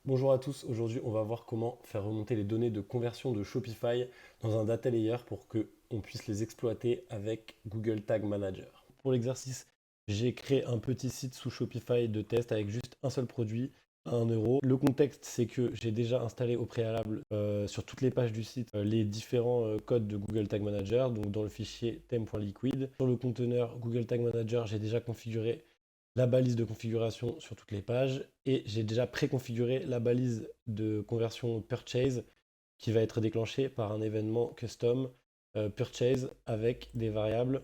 Bonjour à tous, aujourd'hui on va voir comment faire remonter les données de conversion de Shopify dans un data layer pour que on puisse les exploiter avec Google Tag Manager. Pour l'exercice, j'ai créé un petit site sous Shopify de test avec juste un seul produit à 1 euro. Le contexte, c'est que j'ai déjà installé au préalable sur toutes les pages du site les différents codes de Google Tag Manager, donc dans le fichier theme.liquid. Sur le conteneur Google Tag Manager, j'ai déjà configuré la balise de configuration sur toutes les pages et j'ai déjà préconfiguré la balise de conversion purchase qui va être déclenchée par un événement custom purchase avec des variables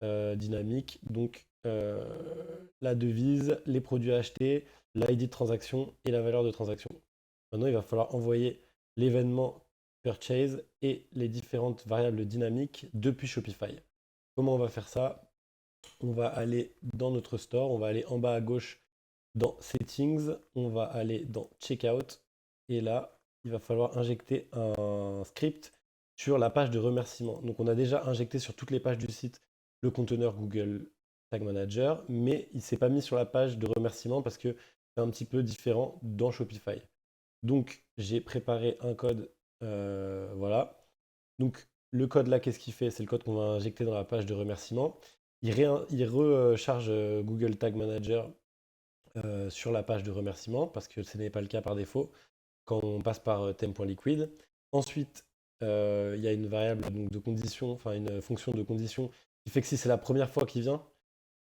dynamiques, donc la devise, les produits achetés, l'ID de transaction et la valeur de transaction. Maintenant, il va falloir envoyer l'événement purchase et les différentes variables dynamiques depuis Shopify. Comment on va faire ça? On va aller dans notre store, on va aller en bas à gauche dans Settings, on va aller dans Checkout, et là, il va falloir injecter un script sur la page de remerciement. Donc on a déjà injecté sur toutes les pages du site le conteneur Google Tag Manager, mais il ne s'est pas mis sur la page de remerciement parce que c'est un petit peu différent dans Shopify. Donc j'ai préparé un code, voilà. Donc le code là, qu'est-ce qu'il fait? C'est le code qu'on va injecter dans la page de remerciement. Il recharge Google Tag Manager sur la page de remerciement parce que ce n'est pas le cas par défaut quand on passe par theme.liquid. Ensuite, il y a une variable donc, de condition, enfin une fonction de condition qui fait que si c'est la première fois qu'il vient,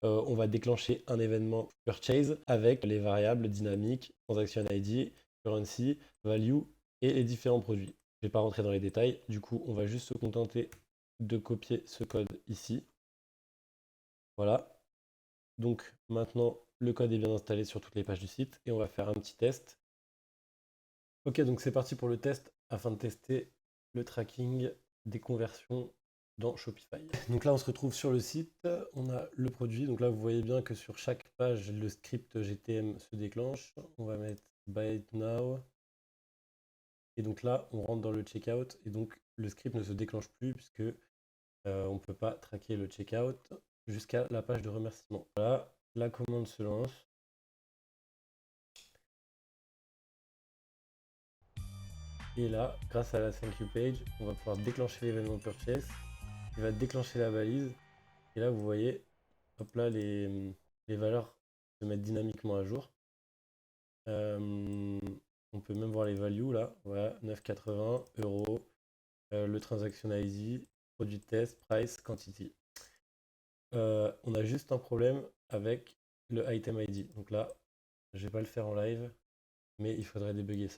on va déclencher un événement purchase avec les variables dynamiques, transaction ID, currency, value et les différents produits. Je ne vais pas rentrer dans les détails, du coup on va juste se contenter de copier ce code ici. Voilà. Donc maintenant le code est bien installé sur toutes les pages du site et on va faire un petit test. Ok, donc c'est parti pour le test afin de tester le tracking des conversions dans Shopify. Donc là, on se retrouve sur le site, on a le produit. Donc là, vous voyez bien que sur chaque page, le script GTM se déclenche. On va mettre Buy it now. Et donc là, on rentre dans le checkout et donc le script ne se déclenche plus puisque on ne peut pas traquer le checkout jusqu'à la page de remerciement. Voilà, la commande se lance. Et là, grâce à la thank you page, on va pouvoir déclencher l'événement purchase. Il va déclencher la balise. Et là, vous voyez, hop là, les valeurs se mettent dynamiquement à jour. Euh, on peut même voir les values là. Voilà, 9,80 euros. Le transaction ID, produit test, price, quantity. On a juste un problème avec le item ID. Donc là, je vais pas le faire en live, mais il faudrait débugger ça.